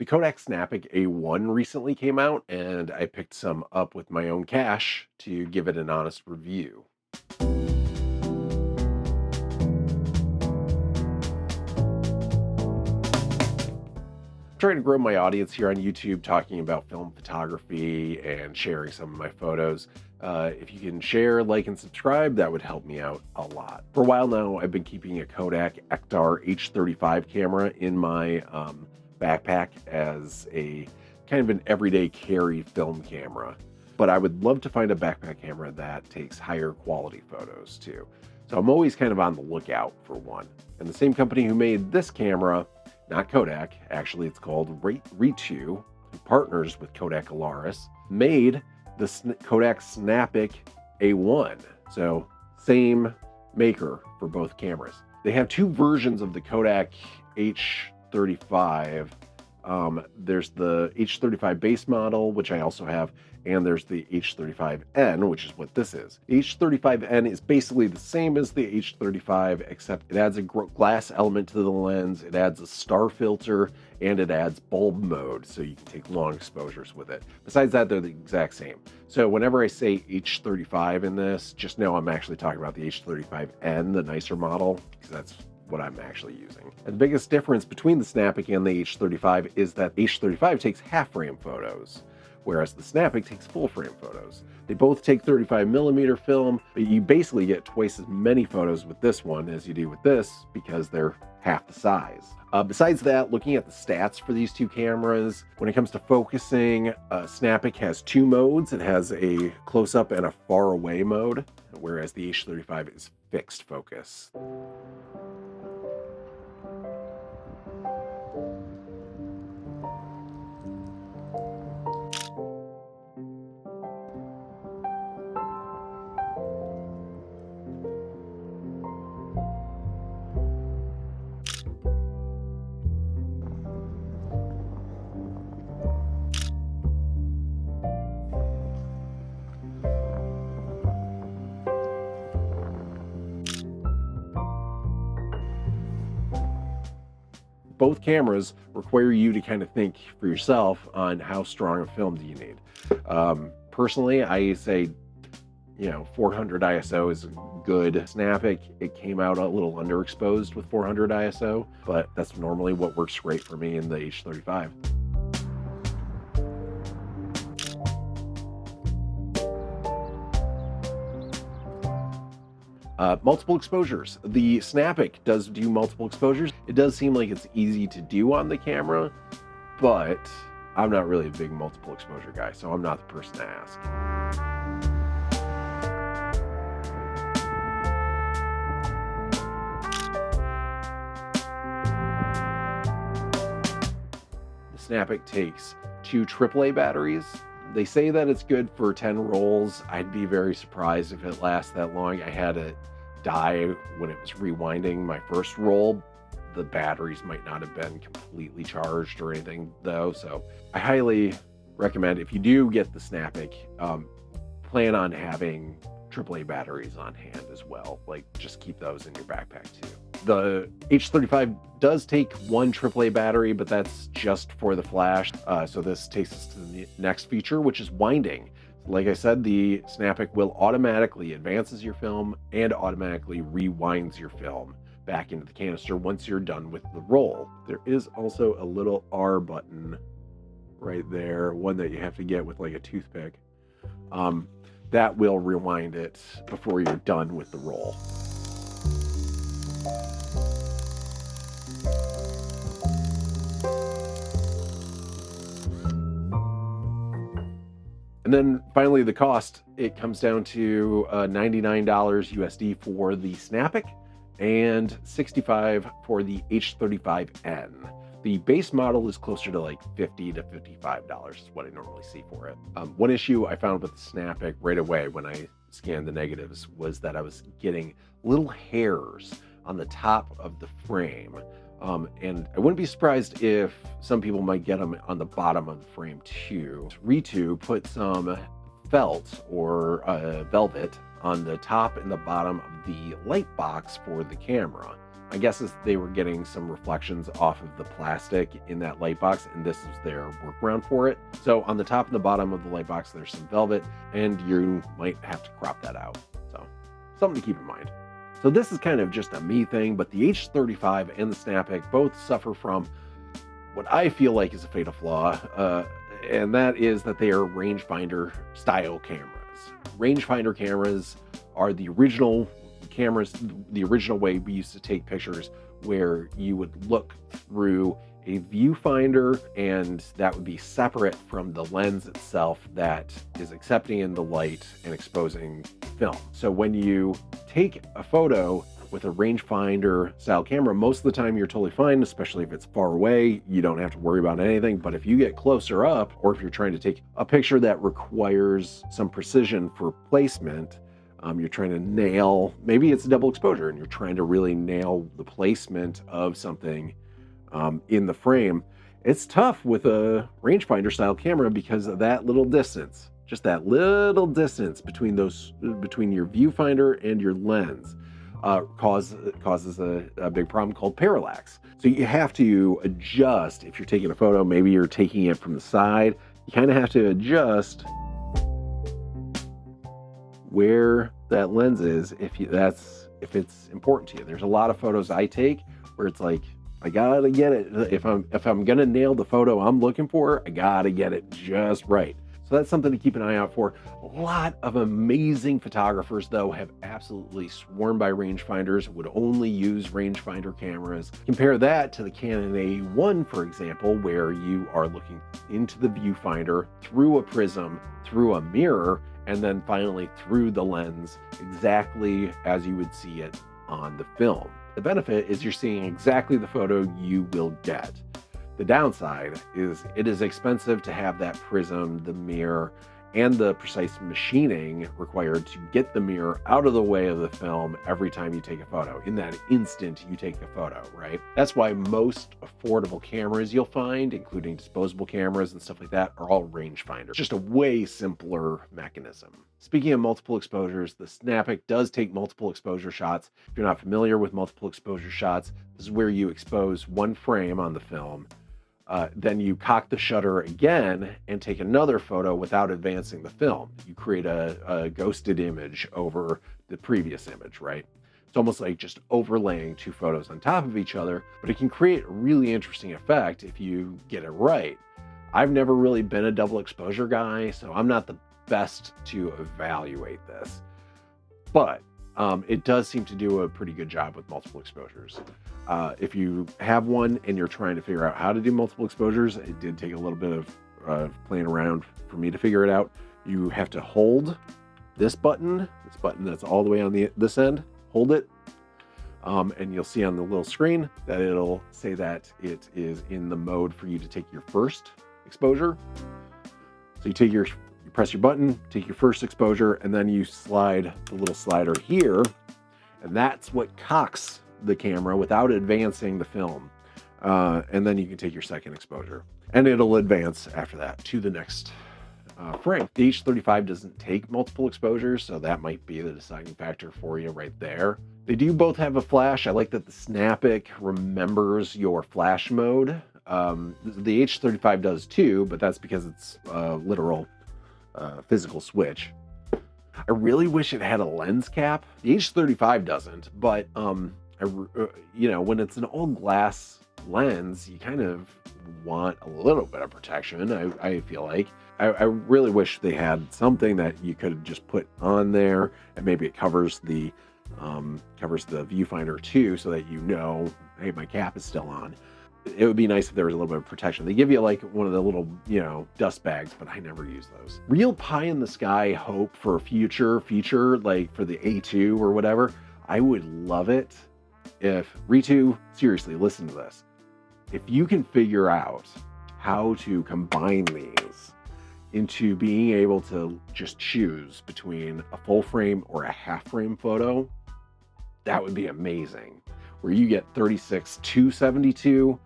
The Kodak Snapic A1 recently came out, and I picked some up with my own cash to give it an honest review. Trying to grow my audience here on YouTube, talking about film photography and sharing some of my photos. If you can share, like, and subscribe, that would help me out a lot. For a while now, I've been keeping a Kodak Ektar H35 camera in my backpack as a kind of an everyday carry film camera. But I would love to find a backpack camera that takes higher quality photos too. So I'm always kind of on the lookout for one. And the same company who made this camera, not Kodak, actually it's called Retu, who partners with Kodak Alaris, made the Kodak Snapic A1. So same maker for both cameras. They have two versions of the Kodak H35. There's the H35 base model, which I also have, and there's the H35N, which is what this is. The H35N is basically the same as the H35, except it adds a glass element to the lens, it adds a star filter, and it adds bulb mode, so you can take long exposures with it. Besides that, they're the exact same. So whenever I say H35 in this, just know I'm actually talking about the H35N, the nicer model, because that's what I'm actually using. And the biggest difference between the Snappic and the H35 is that H35 takes half-frame photos, whereas the Snappic takes full-frame photos. They both take 35mm film, but you basically get twice as many photos with this one as you do with this because they're half the size. Besides that, looking at the stats for these two cameras, when it comes to focusing, Snappic has two modes. It has a close-up and a far-away mode, whereas the H35 is fixed focus. Both cameras require you to kind of think for yourself on how strong a film do you need. Personally, I say, 400 ISO is good. Snappic, it came out a little underexposed with 400 ISO, but that's normally what works great for me in the H35. Multiple exposures. The Snappic does do multiple exposures. It does seem like it's easy to do on the camera, but I'm not really a big multiple exposure guy, so I'm not the person to ask. The Snappic takes two AAA batteries. They say that it's good for 10 rolls. I'd be very surprised if it lasts that long. I had it die when it was rewinding my first roll. The batteries might not have been completely charged or anything though, so I highly recommend, if you do get the Snappic, plan on having AAA batteries on hand as well. Like, just keep those in your backpack too. The H35 does take one AAA battery, but that's just for the flash. So this takes us to the next feature, which is winding. Like I said, the Snappic will automatically advances your film and automatically rewinds your film back into the canister once you're done with the roll. There is also a little R button right there, one that you have to get with like a toothpick. That will rewind it before you're done with the roll. And then finally, the cost, it comes down to $99 USD for the Snappic and $65 for the H35N. The base model is closer to like $50 to $55 is what I normally see for it. One issue I found with the Snappic right away when I scanned the negatives was that I was getting little hairs on the top of the frame. And I wouldn't be surprised if some people might get them on the bottom of the frame too. Retu put some felt or velvet on the top and the bottom of the light box for the camera. My guess is they were getting some reflections off of the plastic in that light box, and this is their workaround for it. So on the top and the bottom of the light box, there's some velvet, and you might have to crop that out. So something to keep in mind. So this is kind of just a me thing, but the H35 and the Snappic both suffer from what I feel like is a fatal flaw, and that is that they are rangefinder style cameras. Rangefinder cameras are the original cameras, the original way we used to take pictures, where you would look through a viewfinder, and that would be separate from the lens itself that is accepting in the light and exposing film. So when you take a photo with a rangefinder style camera, most of the time you're totally fine, especially if it's far away. You don't have to worry about anything. But if you get closer up, or if you're trying to take a picture that requires some precision for placement, you're trying to nail, maybe it's a double exposure and you're trying to really nail the placement of something in the frame. It's tough with a rangefinder style camera because of that little distance, just that little distance between your viewfinder and your lens. Causes a big problem called parallax. So you have to adjust. If you're taking a photo, maybe you're taking it from the side, you kind of have to adjust where that lens is if it's important to you. There's a lot of photos I take where it's like, I gotta get it. If I'm gonna nail the photo I'm looking for, I gotta get it just right. So that's something to keep an eye out for. A lot of amazing photographers, though, have absolutely sworn by rangefinders, would only use rangefinder cameras. Compare that to the Canon A1, for example, where you are looking into the viewfinder through a prism, through a mirror, and then finally through the lens, exactly as you would see it on the film. The benefit is you're seeing exactly the photo you will get. The downside is it is expensive to have that prism, the mirror, and the precise machining required to get the mirror out of the way of the film every time you take a photo. In that instant you take a photo, right? That's why most affordable cameras you'll find, including disposable cameras and stuff like that, are all rangefinders. Just a way simpler mechanism. Speaking of multiple exposures, the Snappic does take multiple exposure shots. If you're not familiar with multiple exposure shots, this is where you expose one frame on the film. Then you cock the shutter again and take another photo without advancing the film. You create a ghosted image over the previous image, right? It's almost like just overlaying two photos on top of each other, but it can create a really interesting effect if you get it right. I've never really been a double exposure guy, so I'm not the best to evaluate this, but it does seem to do a pretty good job with multiple exposures. If you have one and you're trying to figure out how to do multiple exposures, it did take a little bit of playing around for me to figure it out. You have to hold this button that's all the way on this end, hold it, and you'll see on the little screen that it'll say that it is in the mode for you to take your first exposure. So you press your button, take your first exposure, and then you slide the little slider here, and that's what cocks the camera without advancing the film. And then you can take your second exposure, and it'll advance after that to the next frame. The H35 doesn't take multiple exposures, so that might be the deciding factor for you right there. They do both have a flash. I like that the Snappic remembers your flash mode. The H35 does too, but that's because it's a literal physical switch. I really wish it had a lens cap. The H35 doesn't, but when it's an old glass lens, you kind of want a little bit of protection. I feel like I really wish they had something that you could just put on there, and maybe it covers the viewfinder too, so that hey, my cap is still on. It would be nice if there was a little bit of protection. They give you like one of the little, dust bags, but I never use those. Real pie in the sky hope for a future feature, like for the A2 or whatever. I would love it if Ritu, seriously, listen to this. If you can figure out how to combine these into being able to just choose between a full frame or a half frame photo, that would be amazing. Where you get 36 to 72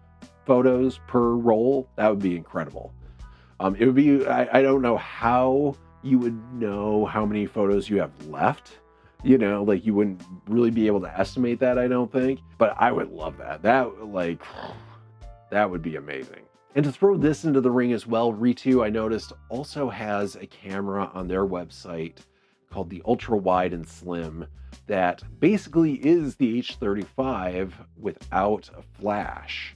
photos per roll, that would be incredible. It would be, I don't know how you would know how many photos you have left, You know, like you wouldn't really be able to estimate that, I don't think. But I would love that. That would be amazing. And to throw this into the ring as well, Ritu, I noticed, also has a camera on their website called the Ultra Wide and Slim that basically is the H35 without a flash.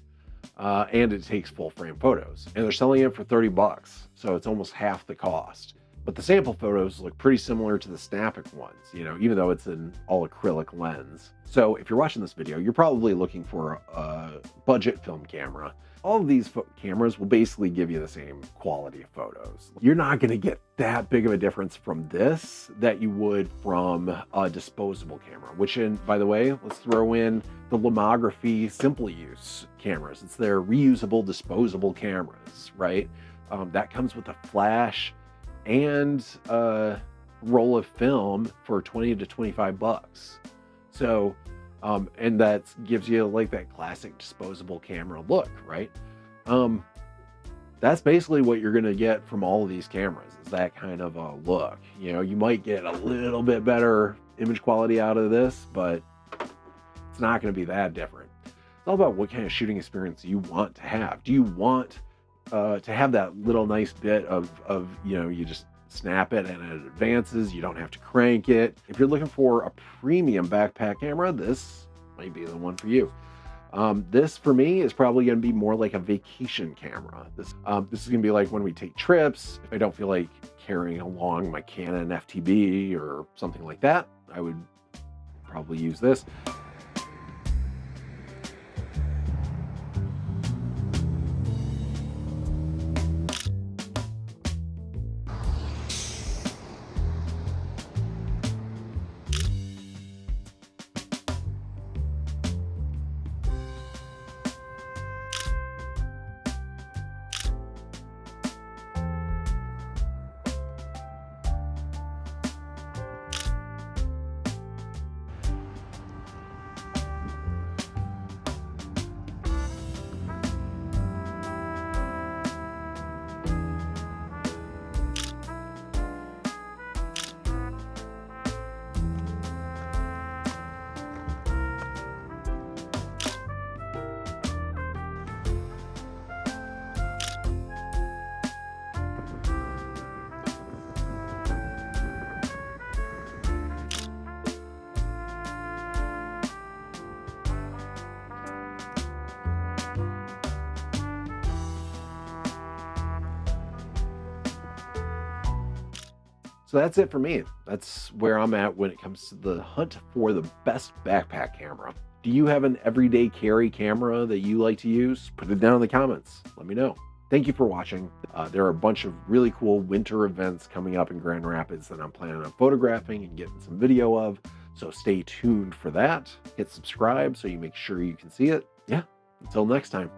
And it takes full frame photos. And they're selling it for 30 bucks. So it's almost half the cost. But the sample photos look pretty similar to the Snappic ones, you know, even though it's an all acrylic lens. So if you're watching this video, you're probably looking for a budget film camera. All of these cameras will basically give you the same quality of photos. You're not going to get that big of a difference from this that you would from a disposable camera, which, by the way, let's throw in the Lomography Simple Use cameras. It's their reusable disposable cameras, right? That comes with a flash and a roll of film for 20 to 25 bucks. So, and that gives you like that classic disposable camera look, right? That's basically what you're gonna get from all of these cameras, is that kind of a look. You know, you might get a little bit better image quality out of this, but it's not gonna be that different. It's all about what kind of shooting experience you want to have. Do you want to have that little nice bit of, you know, you just snap it and it advances, you don't have to crank it. If you're looking for a premium backpack camera, this might be the one for you. This for me is probably going to be more like a vacation camera. This is going to be like when we take trips. If I don't feel like carrying along my Canon FTB or something like that, I would probably use this. So that's it for me. That's where I'm at when it comes to the hunt for the best backpack camera. Do you have an everyday carry camera that you like to use? Put it down in the comments. Let me know. Thank you for watching. There are a bunch of really cool winter events coming up in Grand Rapids that I'm planning on photographing and getting some video of. So stay tuned for that. Hit subscribe so you make sure you can see it. Yeah, until next time.